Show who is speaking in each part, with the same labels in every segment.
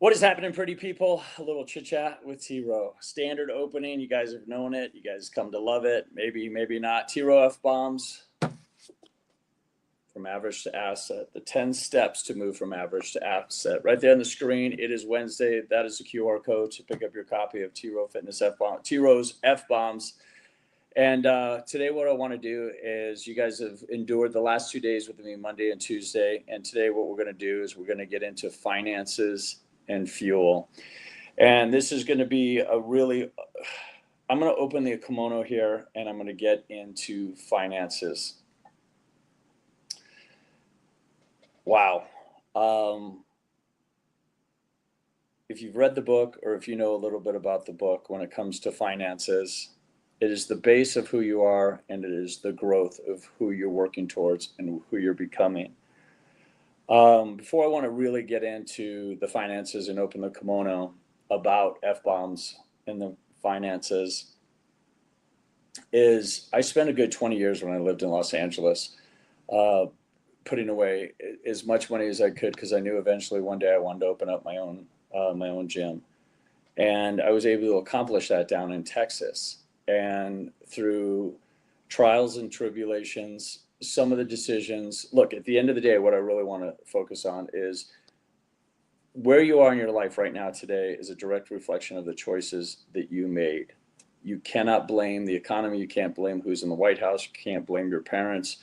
Speaker 1: What is happening, pretty people? A little chit chat with T Row. Standard opening. You guys have known it. You guys come to love it. Maybe, maybe not. T Row F bombs from average to asset. The 10 steps to move from average to asset. Right there on the screen. It is Wednesday. That is the QR code to pick up your copy of T Row Fitness F bomb. T Row's F bombs. And today, what I want to do is, you guys have endured the last 2 days with me, Monday and Tuesday. And today, what we're going to do is we're going to get into finances and fuel. And this is going to be I'm going to open the kimono here and I'm going to get into finances. Wow. If you've read the book, or if you know a little bit about the book, when it comes to finances, it is the base of who you are, and it is the growth of who you're working towards and who you're becoming. Before I want to really get into the finances and open the kimono about F-bombs and the finances, is I spent a good 20 years when I lived in Los Angeles, putting away as much money as I could, because I knew eventually one day I wanted to open up my own gym. And I was able to accomplish that down in Texas. And through trials and tribulations, some of the decisions, look, at the end of the day, what I really want to focus on is where you are in your life right now today is a direct reflection of the choices that you made. You cannot blame the economy. You can't blame who's in the White House. You can't blame your parents.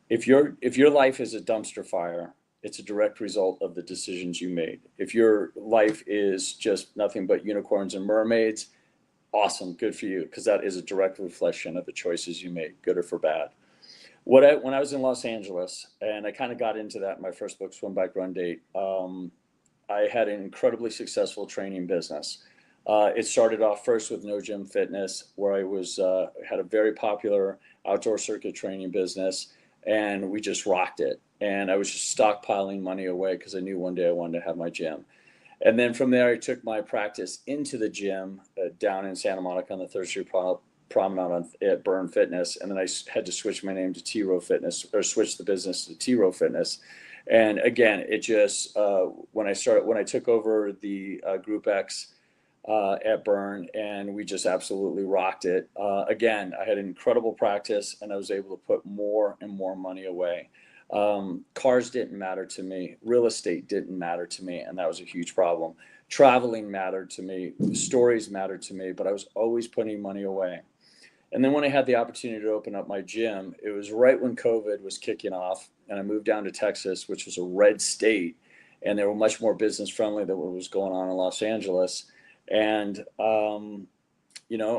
Speaker 1: If your life is a dumpster fire, it's a direct result of the decisions you made. If your life is just nothing but unicorns and mermaids, awesome, good for you, because that is a direct reflection of the choices you made, good or for bad. When I was in Los Angeles, and I kind of got into that in my first book, Swim, Bike, Run, Date, I had an incredibly successful training business. It started off first with No Gym Fitness, where I had a very popular outdoor circuit training business, and we just rocked it. And I was just stockpiling money away because I knew one day I wanted to have my gym. And then from there, I took my practice into the gym down in Santa Monica on the 3rd Street Promenade at Burn Fitness. And then I had to switch my name to T Row Fitness, or switch the business to T Row Fitness. And again, it just, when I took over the Group X at Burn, and we just absolutely rocked it. Again, I had an incredible practice, and I was able to put more and more money away. Cars didn't matter to me. Real estate didn't matter to me. And that was a huge problem. Traveling mattered to me. Stories mattered to me, but I was always putting money away. And then when I had the opportunity to open up my gym, it was right when COVID was kicking off, and I moved down to Texas, which was a red state, and they were much more business friendly than what was going on in Los Angeles. And,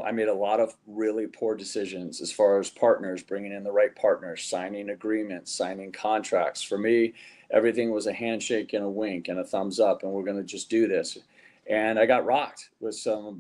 Speaker 1: I made a lot of really poor decisions as far as partners, bringing in the right partners, signing agreements, signing contracts. For me, everything was a handshake and a wink and a thumbs up, and we're going to just do this. And I got rocked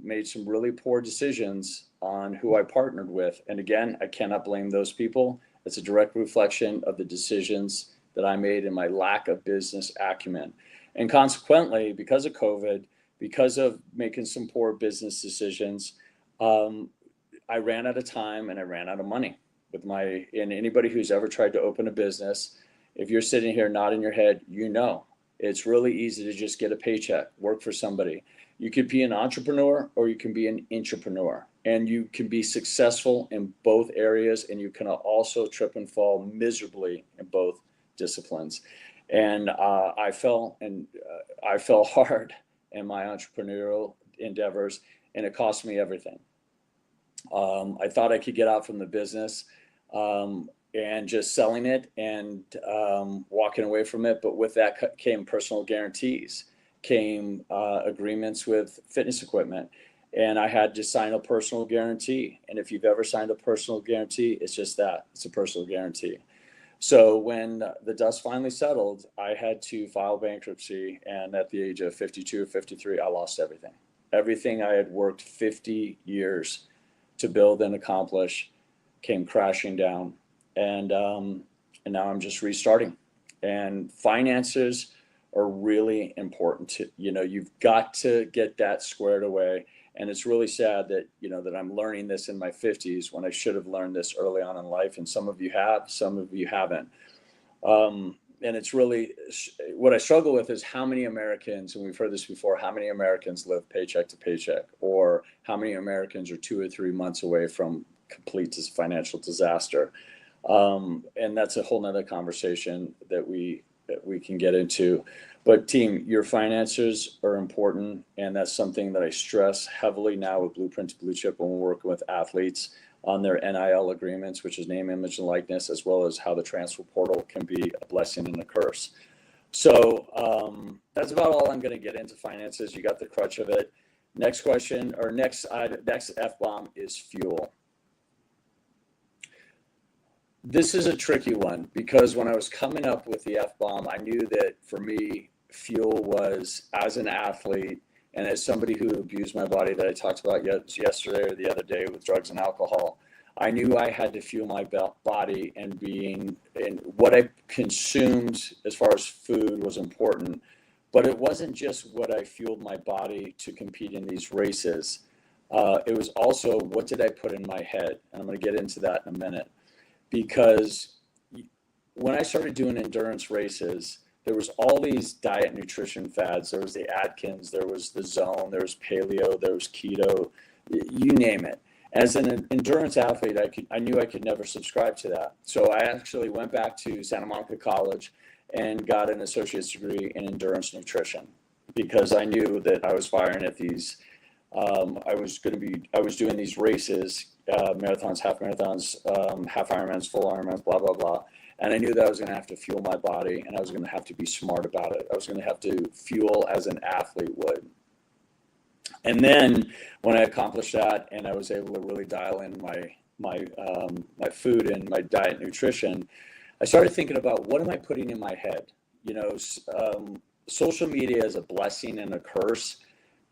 Speaker 1: made some really poor decisions on who I partnered with. And again, I cannot blame those people. It's a direct reflection of the decisions that I made and my lack of business acumen. And consequently, because of COVID, because of making some poor business decisions, I ran out of time and I ran out of money and anybody who's ever tried to open a business, if you're sitting here nodding your head, it's really easy to just get a paycheck, work for somebody. You could be an entrepreneur or you can be an intrapreneur, and you can be successful in both areas, and you can also trip and fall miserably in both disciplines. And I fell hard in my entrepreneurial endeavors, and it cost me everything. I thought I could get out from the business and just selling it and walking away from it. But with that came personal guarantees, came agreements with fitness equipment. And I had to sign a personal guarantee. And if you've ever signed a personal guarantee, it's just that. It's a personal guarantee. So when the dust finally settled, I had to file bankruptcy. And at the age of 52 or 53, I lost everything. Everything I had worked 50 years to build and accomplish came crashing down. And now I'm just restarting. And finances are really important. You've got to get that squared away. And it's really sad that, that I'm learning this in my 50s when I should have learned this early on in life. And some of you have, some of you haven't. And it's really what I struggle with is how many Americans, and we've heard this before, how many Americans live paycheck to paycheck, or how many Americans are 2 or 3 months away from complete financial disaster. And that's a whole nother conversation that we can get into. But team, your finances are important, and that's something that I stress heavily now with Blueprint to Blue Chip when we're working with athletes on their NIL agreements, which is name, image, and likeness, as well as how the transfer portal can be a blessing and a curse. So that's about all I'm going to get into finances. You got the crutch of it. Next question, or next F-bomb is fuel. This is a tricky one because when I was coming up with the F-bomb, I knew that for me, fuel was, as an athlete and as somebody who abused my body that I talked about yesterday or the other day with drugs and alcohol, I knew I had to fuel my body, and what I consumed as far as food was important. But it wasn't just what I fueled my body to compete in these races. It was also, what did I put in my head? And I'm going to get into that in a minute. Because when I started doing endurance races, there was all these diet nutrition fads. There was the Atkins, there was the Zone, there was paleo, there was keto, you name it. As an endurance athlete, I knew I could never subscribe to that. So I actually went back to Santa Monica College and got an associate's degree in endurance nutrition, because I knew that I was firing at these, I was doing these races, marathons, half marathons, half Ironmans, full Ironmans, blah, blah, blah. And I knew that I was going to have to fuel my body, and I was going to have to be smart about it. I was going to have to fuel as an athlete would. And then when I accomplished that, and I was able to really dial in my food and my diet nutrition, I started thinking about, what am I putting in my head? You know, social media is a blessing and a curse.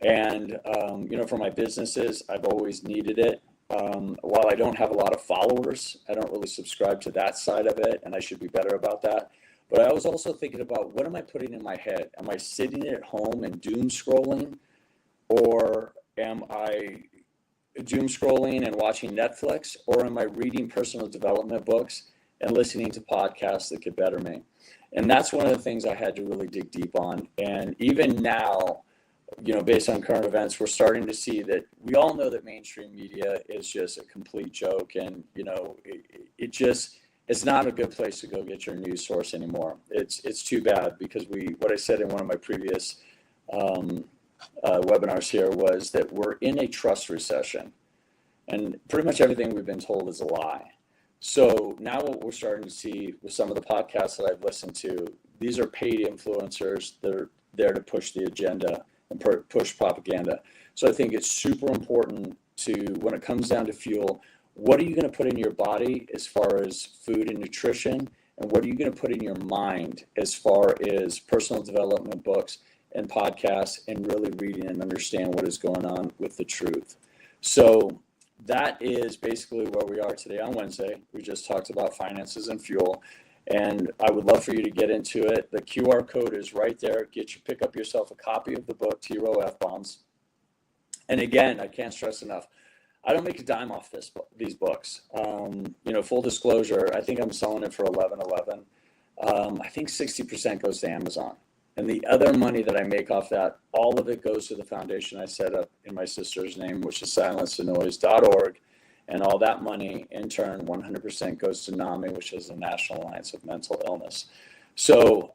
Speaker 1: And, you know, for my businesses, I've always needed it. While I don't have a lot of followers, I don't really subscribe to that side of it, and I should be better about that. But I was also thinking about, what am I putting in my head? Am I sitting at home and doom scrolling? Or am I doom scrolling and watching Netflix? Or am I reading personal development books and listening to podcasts that could better me? And that's one of the things I had to really dig deep on. And even now, you know, based on current events, we're starting to see that we all know that mainstream media is just a complete joke. And, you know, it's not a good place to go get your news source anymore. It's too bad, because what I said in one of my previous webinars here was that we're in a trust recession, and pretty much everything we've been told is a lie. So now what we're starting to see with some of the podcasts that I've listened to, these are paid influencers that are there to push the agenda and push propaganda. So I think it's super important to, when it comes down to fuel, what are you going to put in your body as far as food and nutrition, and what are you going to put in your mind as far as personal development books and podcasts, and really reading and understand what is going on with the truth. So that is basically where we are today on Wednesday. We just talked about finances and fuel, and I would love for you to get into it. The QR code is right there. Pick up yourself a copy of the book, T-Row F-Bombs. And again, I can't stress enough, I don't make a dime off these books. You know, full disclosure, I think I'm selling it for $11.11. I think 60% goes to Amazon. And the other money that I make off that, all of it goes to the foundation I set up in my sister's name, which is silencethenoise.org. And all that money, in turn, 100% goes to NAMI, which is the National Alliance of Mental Illness. So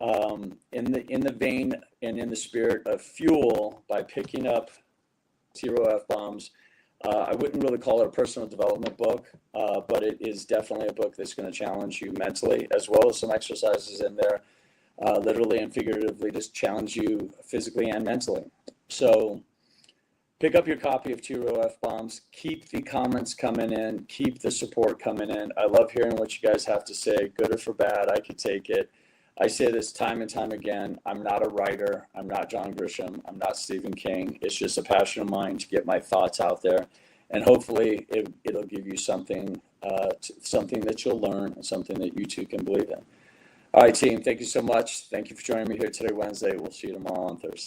Speaker 1: in the vein and in the spirit of fuel, by picking up T-Row F-Bombs, I wouldn't really call it a personal development book, but it is definitely a book that's going to challenge you mentally, as well as some exercises in there, literally and figuratively, just challenge you physically and mentally. So pick up your copy of T-Row F-Bombs. Keep the comments coming in. Keep the support coming in. I love hearing what you guys have to say, good or for bad. I could take it. I say this time and time again. I'm not a writer. I'm not John Grisham. I'm not Stephen King. It's just a passion of mine to get my thoughts out there. And hopefully it'll give you something, something that you'll learn, and something that you too can believe in. All right, team, thank you so much. Thank you for joining me here today, Wednesday. We'll see you tomorrow on Thursday.